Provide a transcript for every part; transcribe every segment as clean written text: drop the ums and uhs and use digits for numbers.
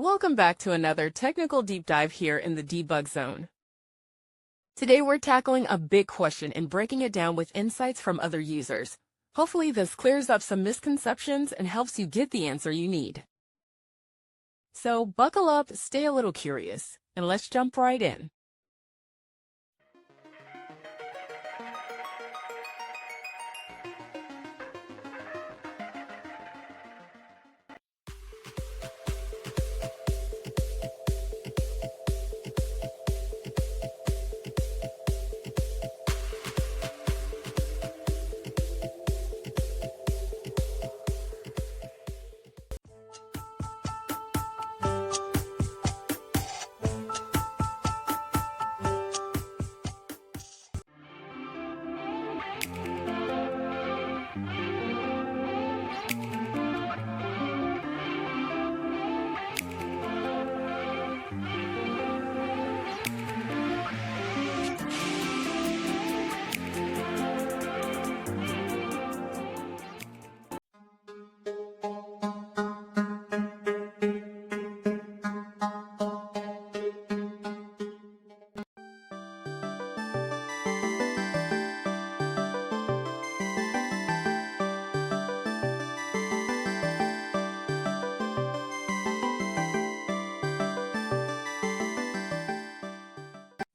Welcome back to another technical deep dive here in the Debug Zone. Today we're tackling a big question and breaking it down with insights from other users. Hopefully this clears up some misconceptions and helps you get the answer you need. So buckle up, stay a little curious, and let's jump right in.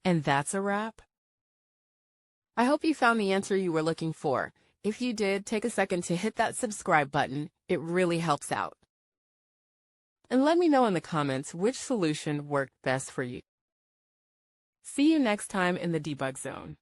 And that's a wrap. I hope you found the answer you were looking for. If you did, take a second to hit that subscribe button. It really helps out. And let me know in the comments which solution worked best for you. See you next time in the Debug Zone.